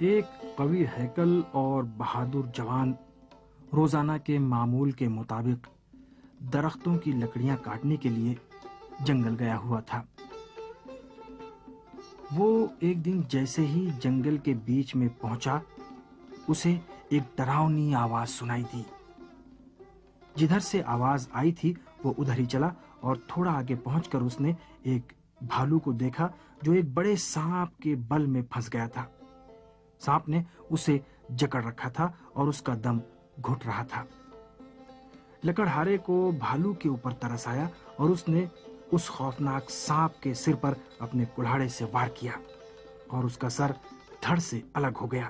ایک قوی ہیکل اور بہادر جوان روزانہ کے معمول کے مطابق درختوں کی لکڑیاں کاٹنے کے لیے جنگل گیا ہوا تھا۔ وہ ایک دن جیسے ہی جنگل کے بیچ میں پہنچا، اسے ایک ڈراؤنی آواز سنائی دی۔ جدھر سے آواز آئی تھی وہ ادھر ہی چلا اور تھوڑا آگے پہنچ کر اس نے ایک بھالو کو دیکھا جو ایک بڑے سانپ کے بل میں پھنس گیا تھا۔ سانپ نے اسے جکڑ رکھا تھا اور اس کا دم گھٹ رہا تھا۔ لکڑہارے کو بھالو کے اوپر ترس آیا اور اس نے اس خوفناک سانپ کے سر پر اپنے کلہاڑے سے وار کیا اور اس کا سر دھڑ سے الگ ہو گیا۔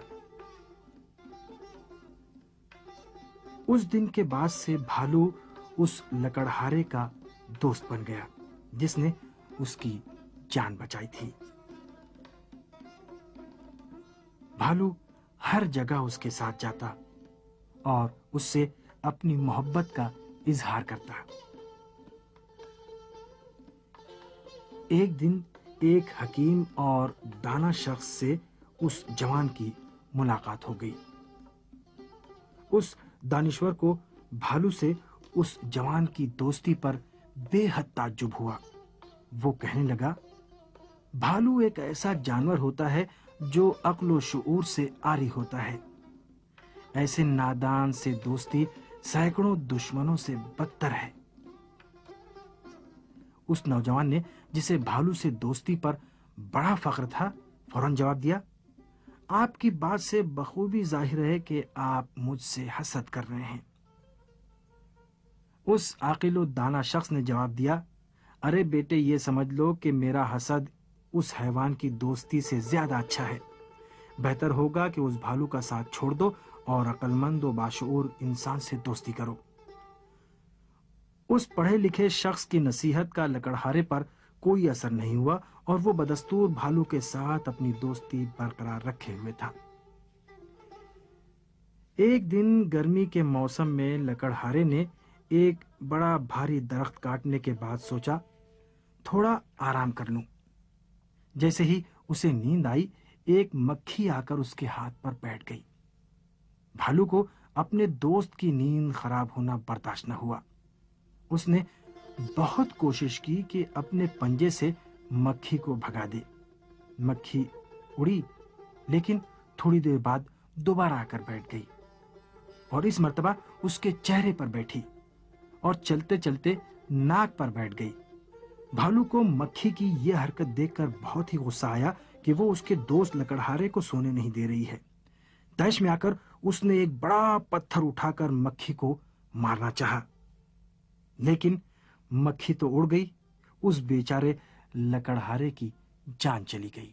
اس دن کے بعد سے بھالو اس لکڑہارے کا دوست بن گیا جس نے اس کی جان بچائی تھی۔ بھالو ہر جگہ اس کے ساتھ جاتا اور اس سے اپنی محبت کا اظہار کرتا۔ ایک دن ایک حکیم اور دانا شخص سے اس جوان کی ملاقات ہو گئی۔ اس دانشور کو بھالو سے اس جوان کی دوستی پر بے حد تعجب ہوا۔ وہ کہنے لگا، بھالو ایک ایسا جانور ہوتا ہے جو عقل و شعور سے عاری ہوتا ہے۔ ایسے نادان سے دوستی سینکڑوں دشمنوں سے بدتر ہے۔ اس نوجوان نے، جسے بھالو سے دوستی پر بڑا فخر تھا، فوراً جواب دیا، آپ کی بات سے بخوبی ظاہر ہے کہ آپ مجھ سے حسد کر رہے ہیں۔ اس عاقل و دانا شخص نے جواب دیا، ارے بیٹے، یہ سمجھ لو کہ میرا حسد اس حیوان کی دوستی سے زیادہ اچھا ہے۔ بہتر ہوگا کہ اس بھالو کا ساتھ چھوڑ دو اور عقل مند و باشعور انسان سے دوستی کرو۔ اس پڑھے لکھے شخص کی نصیحت کا لکڑہارے پر کوئی اثر نہیں ہوا اور وہ بدستور بھالو کے ساتھ اپنی دوستی برقرار رکھے ہوئے تھا۔ ایک دن گرمی کے موسم میں لکڑہارے نے ایک بڑا بھاری درخت کاٹنے کے بعد سوچا، تھوڑا آرام کر لوں۔ جیسے ہی اسے نیند آئی، ایک مکھی آ کر اس کے ہاتھ پر بیٹھ گئی۔ بھالو کو اپنے دوست کی نیند خراب ہونا برداشت نہ ہوا۔ اس نے بہت کوشش کی کہ اپنے پنجے سے مکھی کو بھگا دے۔ مکھی اڑی، لیکن تھوڑی دیر بعد دوبارہ آ کر بیٹھ گئی اور اس مرتبہ اس کے چہرے پر بیٹھی اور چلتے چلتے ناک پر بیٹھ گئی۔ بھالو کو مکھی کی یہ حرکت دیکھ کر بہت ہی غصہ آیا کہ وہ اس کے دوست لکڑہارے کو سونے نہیں دے رہی ہے۔ طیش میں آ کر اس نے ایک بڑا پتھر اٹھا کر مکھی کو مارنا چاہا، لیکن مکھی تو اڑ گئی، اس بیچارے لکڑہارے کی جان چلی گئی۔